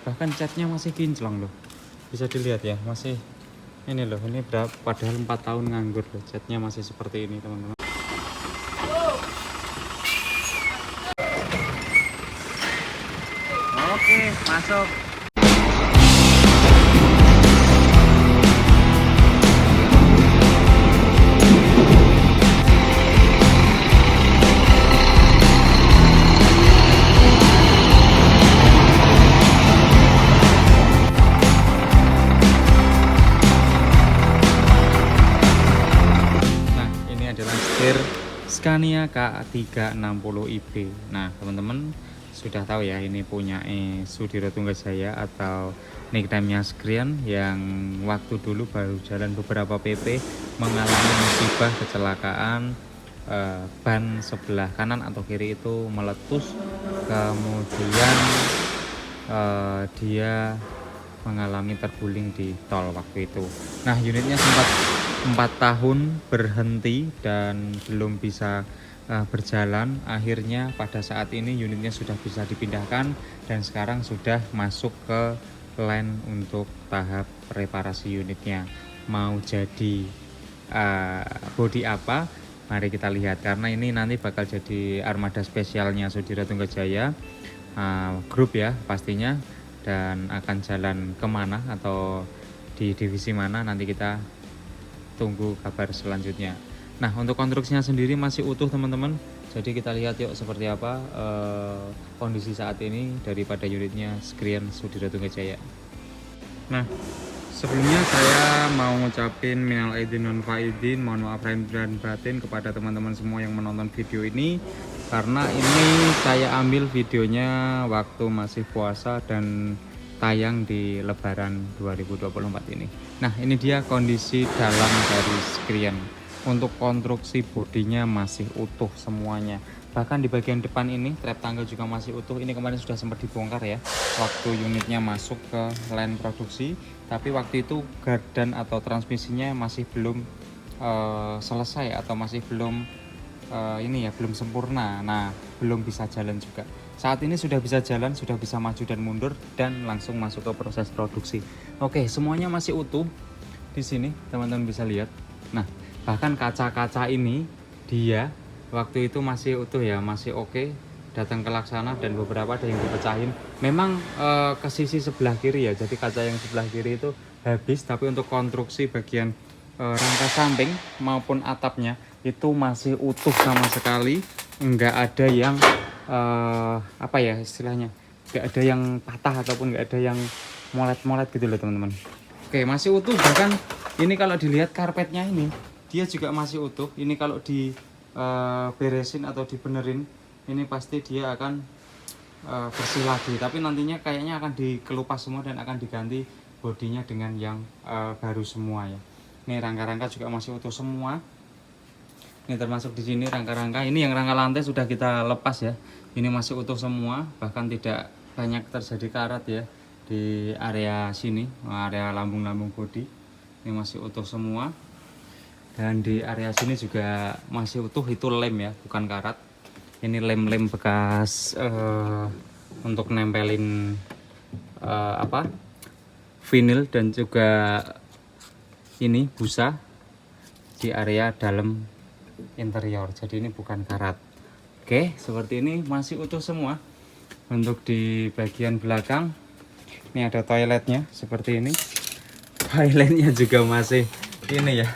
Bahkan catnya masih kinclong loh, bisa dilihat ya, masih ini loh, ini berapa, padahal 4 tahun nganggur loh, catnya masih seperti ini teman-teman. Oke, masuk. Scania K360iB. Nah teman-teman sudah tahu ya, ini punya Sudiro Tunggajaya atau nickname-nya Skrian, yang waktu dulu baru jalan beberapa PP mengalami musibah kecelakaan, ban sebelah kanan atau kiri itu meletus, kemudian dia mengalami terguling di tol waktu itu. Nah unitnya sempat 4 tahun berhenti dan belum bisa berjalan. Akhirnya pada saat ini unitnya sudah bisa dipindahkan dan sekarang sudah masuk ke line untuk tahap reparasi unitnya. Mau jadi body apa? Mari kita lihat, karena ini nanti bakal jadi armada spesialnya Sudiro Tunggajaya grup ya pastinya, dan akan jalan kemana atau di divisi mana nanti kita tunggu kabar selanjutnya. Nah untuk konstruksinya sendiri masih utuh teman-teman, jadi kita lihat yuk seperti apa kondisi saat ini daripada unitnya Skrian Sudiro Tunggajaya. Nah sebelumnya saya mau ngucapin minal aidin wal faizin, mohon maaf lahir dan batin kepada teman-teman semua yang menonton video ini, karena ini saya ambil videonya waktu masih puasa dan tayang di Lebaran 2024 ini. Nah ini dia kondisi dalam dari Skrian. Untuk konstruksi bodinya masih utuh semuanya, bahkan di bagian depan ini trap tangga juga masih utuh. Ini kemarin sudah sempat dibongkar ya waktu unitnya masuk ke line produksi, tapi waktu itu gardan atau transmisinya masih belum selesai atau masih belum ini ya, belum sempurna. Nah belum bisa jalan juga. Saat ini sudah bisa jalan, sudah bisa maju dan mundur dan langsung masuk ke proses produksi. Oke, semuanya masih utuh di sini teman-teman bisa lihat. Nah bahkan kaca-kaca ini dia waktu itu masih utuh ya, masih oke. Datang ke Laksana dan beberapa ada yang dipecahin. Memang ke sisi sebelah kiri ya, jadi kaca yang sebelah kiri itu habis, tapi untuk konstruksi bagian rangka samping maupun atapnya itu masih utuh sama sekali. Nggak ada yang apa ya istilahnya, nggak ada yang patah ataupun nggak ada yang molet-molet gitu loh teman-teman. Oke, masih utuh. Bahkan ini kalau dilihat karpetnya ini dia juga masih utuh. Ini kalau di beresin atau dibenerin ini pasti dia akan bersih lagi, tapi nantinya kayaknya akan dikelupas semua dan akan diganti bodinya dengan yang baru semua ya. Ini rangka-rangka juga masih utuh semua. Ini termasuk di sini rangka-rangka. Ini yang rangka lantai sudah kita lepas ya. Ini masih utuh semua, bahkan tidak banyak terjadi karat ya di area sini, area lambung-lambung bodi. Ini masih utuh semua. Dan di area sini juga masih utuh, itu lem ya, bukan karat. Ini lem-lem bekas untuk nempelin vinil dan juga ini busa di area dalam interior. Jadi ini bukan karat. Oke, seperti ini masih utuh semua. Untuk di bagian belakang ini ada toiletnya seperti ini. Toiletnya juga masih ini ya,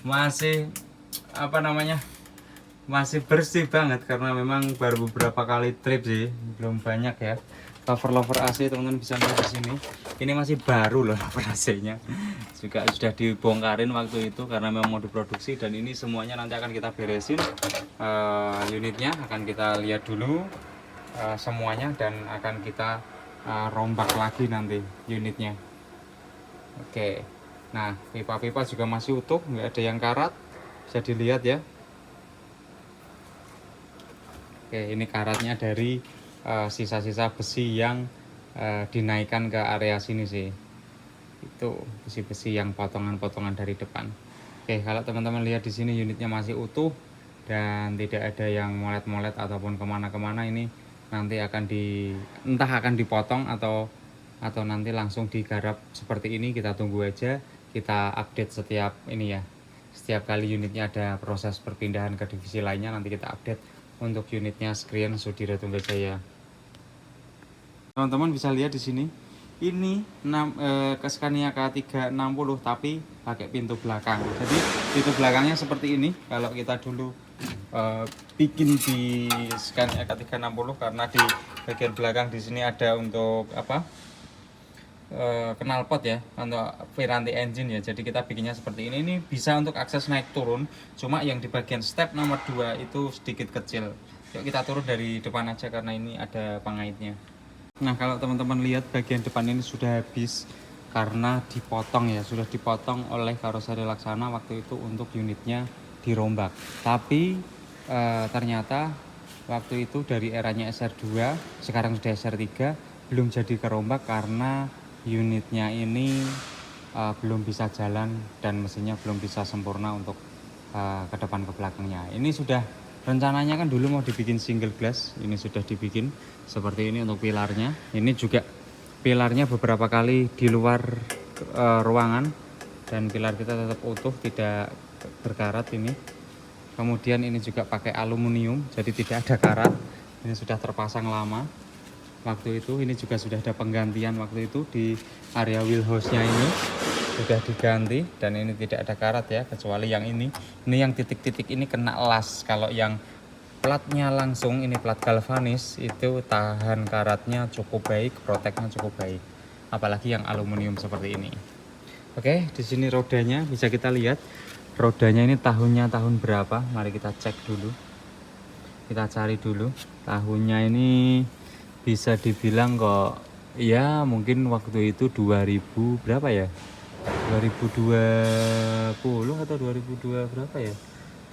masih masih bersih banget karena memang baru beberapa kali trip sih, belum banyak ya. Lover AC teman-teman bisa lihat di sini. Ini masih baru loh lover AC-nya. Juga sudah dibongkarin waktu itu karena memang mau diproduksi, dan ini semuanya nanti akan kita beresin. Unitnya akan kita lihat dulu semuanya dan akan kita rombak lagi nanti unitnya. Oke. Nah, pipa-pipa juga masih utuh, nggak ada yang karat. Bisa dilihat ya. Oke, ini karatnya dari sisa-sisa besi yang dinaikkan ke area sini sih. Itu besi-besi yang potongan-potongan dari depan. Oke, kalau teman-teman lihat di sini unitnya masih utuh dan tidak ada yang molet-molet ataupun kemana-kemana. Ini nanti akan entah akan dipotong atau atau nanti langsung digarap seperti ini, kita tunggu aja. Kita update setiap ini ya, setiap kali unitnya ada proses perpindahan ke divisi lainnya, nanti kita update untuk unitnya Skrien Sudiro Tunggajaya. Teman-teman bisa lihat di sini, ini Scania K360 tapi pakai pintu belakang. Jadi pintu belakangnya seperti ini. Kalau kita dulu bikin di Scania K360, karena di bagian belakang di sini ada untuk apa? Knalpot ya, untuk Piranti engine ya. Jadi kita bikinnya seperti ini. Ini bisa untuk akses naik turun, cuma yang di bagian step nomor 2 itu sedikit kecil. Yuk kita turun dari depan aja karena ini ada pengaitnya. Nah, kalau teman-teman lihat bagian depan ini sudah habis karena dipotong ya, sudah dipotong oleh Karoseri Laksana waktu itu untuk unitnya dirombak. Tapi ternyata waktu itu dari eranya SR2, sekarang sudah SR3, belum jadi kerombak karena unitnya ini belum bisa jalan dan mesinnya belum bisa sempurna untuk ke depan ke belakangnya. Ini sudah rencananya kan dulu mau dibikin single glass, ini sudah dibikin seperti ini untuk pilarnya. Ini juga pilarnya beberapa kali di luar ruangan dan pilar kita tetap utuh, tidak berkarat ini. Kemudian ini juga pakai aluminium, jadi tidak ada karat. Ini sudah terpasang lama waktu itu. Ini juga sudah ada penggantian waktu itu di area wheelhouse-nya, ini sudah diganti dan ini tidak ada karat ya, kecuali yang ini yang titik-titik ini kena las. Kalau yang platnya langsung, ini plat galvanis, itu tahan karatnya cukup baik, proteknya cukup baik, apalagi yang aluminium seperti ini. Oke, di sini rodanya bisa kita lihat. Rodanya ini tahunnya tahun berapa? Mari kita cek dulu. Kita cari dulu. Tahunnya ini bisa dibilang kok ya mungkin waktu itu 2000 berapa ya? 2020 atau 2002 berapa ya?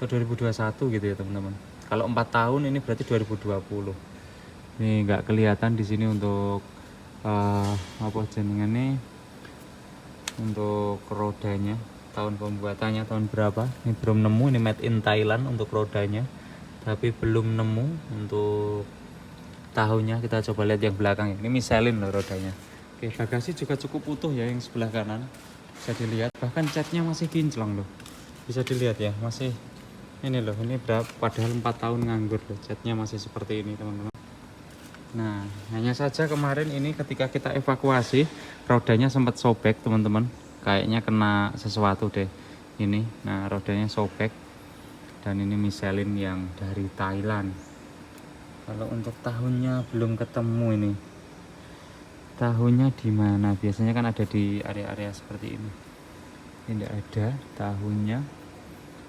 Atau 2021 gitu ya, teman-teman. Kalau 4 tahun ini berarti 2020. Ini nggak kelihatan di sini untuk apa jenengannya, untuk rodanya, tahun pembuatannya tahun berapa. Ini belum nemu, ini made in Thailand untuk rodanya, tapi belum nemu untuk tahunnya. Kita coba lihat yang belakang, ini Michelin loh rodanya. Oke, bagasi juga cukup utuh ya yang sebelah kanan, bisa dilihat, bahkan catnya masih kinclong loh, bisa dilihat ya, masih ini loh, ini berapa, padahal 4 tahun nganggur loh, catnya masih seperti ini teman-teman. Nah, hanya saja kemarin ini ketika kita evakuasi, rodanya sempat sobek teman-teman, kayaknya kena sesuatu deh ini. Nah, rodanya sobek dan ini Michelin yang dari Thailand. Kalau untuk tahunnya belum ketemu ini, tahunnya di mana? Biasanya kan ada di area-area seperti ini. Ini tidak ada tahunnya.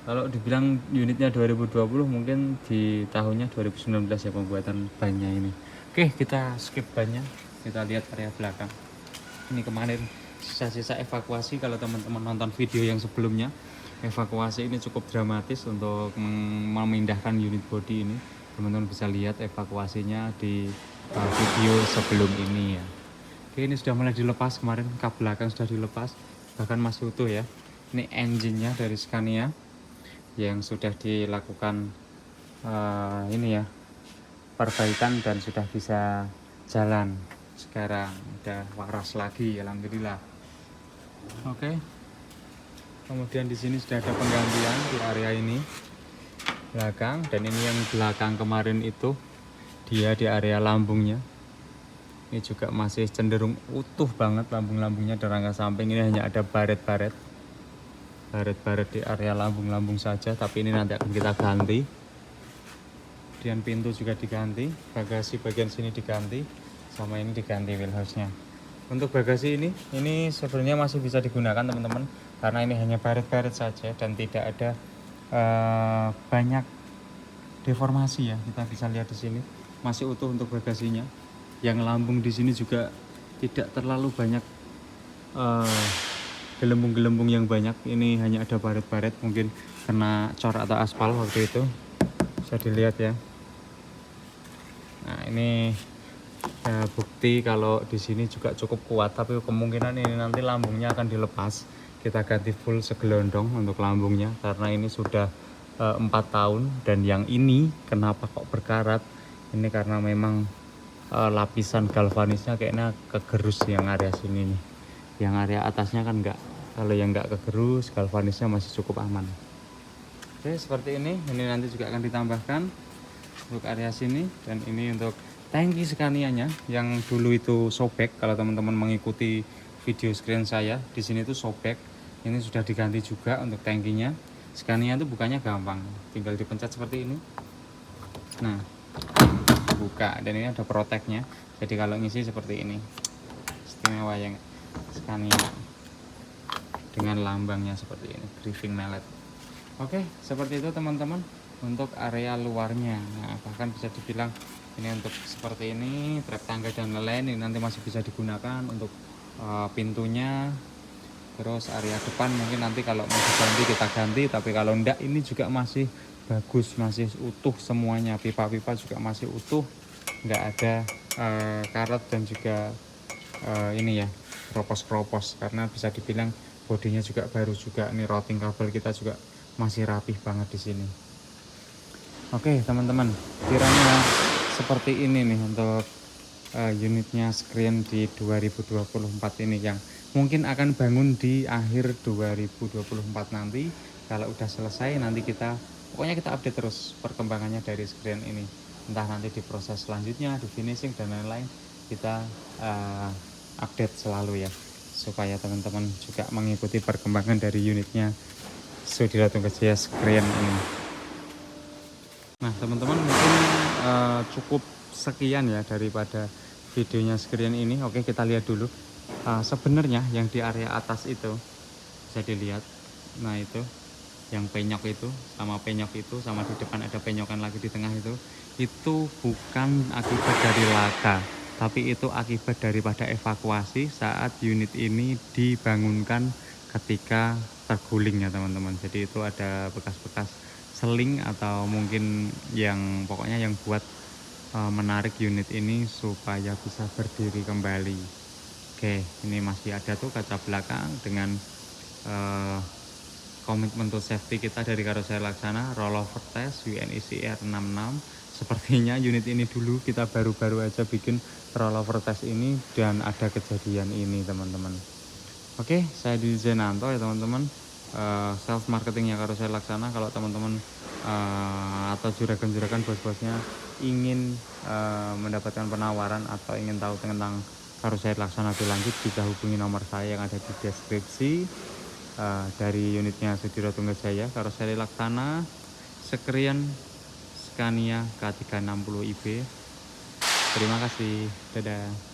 Kalau dibilang unitnya 2020, mungkin di tahunnya 2019 ya pembuatan bannya ini. Oke, kita skip bannya. Kita lihat area belakang. Ini kemarin sisa-sisa evakuasi. Kalau teman-teman nonton video yang sebelumnya, evakuasi ini cukup dramatis untuk memindahkan unit body ini. Teman-teman bisa lihat evakuasinya di video sebelum ini ya. Oke, ini sudah mulai dilepas kemarin, kap belakang sudah dilepas, bahkan masih utuh ya. Ini engine-nya dari Scania yang sudah dilakukan ini ya, perbaikan dan sudah bisa jalan. Sekarang udah waras lagi, alhamdulillah. Oke. Kemudian di sini sudah ada penggantian di area ini belakang, dan ini yang belakang kemarin itu dia di area lambungnya. Ini juga masih cenderung utuh banget lambung-lambungnya dan rangka samping. Ini hanya ada baret-baret di area lambung-lambung saja, tapi ini nanti akan kita ganti. Kemudian pintu juga diganti, bagasi bagian sini diganti, sama ini diganti wheelhouse-nya. Untuk bagasi ini sebenarnya masih bisa digunakan teman-teman, karena ini hanya baret-baret saja dan tidak ada banyak deformasi ya. Kita bisa lihat di sini masih utuh untuk bagasinya. Yang lambung di sini juga tidak terlalu banyak gelembung-gelembung yang banyak. Ini hanya ada baret-baret, mungkin kena cor atau aspal waktu itu, bisa dilihat ya. Nah, ini bukti kalau di sini juga cukup kuat, tapi kemungkinan ini nanti lambungnya akan dilepas. Kita ganti full segelondong untuk lambungnya, karena ini sudah 4 tahun. Dan yang ini kenapa kok berkarat, ini karena memang lapisan galvanisnya kayaknya kegerus yang area sini nih. Yang area atasnya kan enggak. Kalau yang enggak kegerus, galvanisnya masih cukup aman. Oke, seperti ini nanti juga akan ditambahkan untuk area sini. Dan ini untuk tangki Scania-nya yang dulu itu sobek. Kalau teman-teman mengikuti video screen saya, di sini tuh sobek. Ini sudah diganti juga untuk tangkinya. Scania itu bukanya gampang, tinggal dipencet seperti ini. Nah, buka, dan ini ada proteknya. Jadi kalau ngisi seperti ini, istimewa yang Scania dengan lambangnya seperti ini, Griffin Mallet. Oke, seperti itu teman-teman untuk area luarnya. Nah, bahkan bisa dibilang ini untuk seperti ini, trap tangga dan lain-lain ini nanti masih bisa digunakan untuk pintunya. Terus area depan mungkin nanti kalau mau diganti kita ganti, tapi kalau enggak ini juga masih bagus, masih utuh semuanya. Pipa-pipa juga masih utuh, enggak ada karet dan juga ini ya, kropos-kropos, karena bisa dibilang bodinya juga baru juga. Ini routing kabel kita juga masih rapih banget di sini. Oke teman-teman, kiranya seperti ini nih untuk unitnya screen di 2024 ini, yang mungkin akan bangun di akhir 2024 nanti. Kalau udah selesai nanti pokoknya kita update terus perkembangannya dari screen ini, entah nanti di proses selanjutnya, di finishing dan lain-lain, kita update selalu ya, supaya teman-teman juga mengikuti perkembangan dari unitnya Sudiratun Gajaya screen ini. Nah teman-teman, mungkin cukup sekian ya daripada videonya screen ini. Oke, kita lihat dulu sebenarnya yang di area atas itu bisa dilihat. Nah itu yang penyok itu sama di depan ada penyokan lagi di tengah itu bukan akibat dari laka, tapi itu akibat daripada evakuasi saat unit ini dibangunkan ketika terguling ya teman-teman. Jadi itu ada bekas-bekas seling atau mungkin yang pokoknya yang buat menarik unit ini supaya bisa berdiri kembali. Oke, ini masih ada tuh kaca belakang dengan komitmen to safety kita dari Karoseri Laksana, rollover test UNECR 66. Sepertinya unit ini dulu kita baru-baru aja bikin rollover test ini dan ada kejadian ini teman-teman. Oke, saya di Zenanto ya teman-teman, self marketingnya Karoseri Laksana. Kalau teman-teman atau juragan-juragan bos-bosnya ingin mendapatkan penawaran atau ingin tahu tentang Karoseri Laksana lebih lanjut, bisa hubungi nomor saya yang ada di deskripsi. Dari unitnya Sudiratun Gajaya Karoseri Laksana Screen Scania K360 IB. Terima kasih, dadah.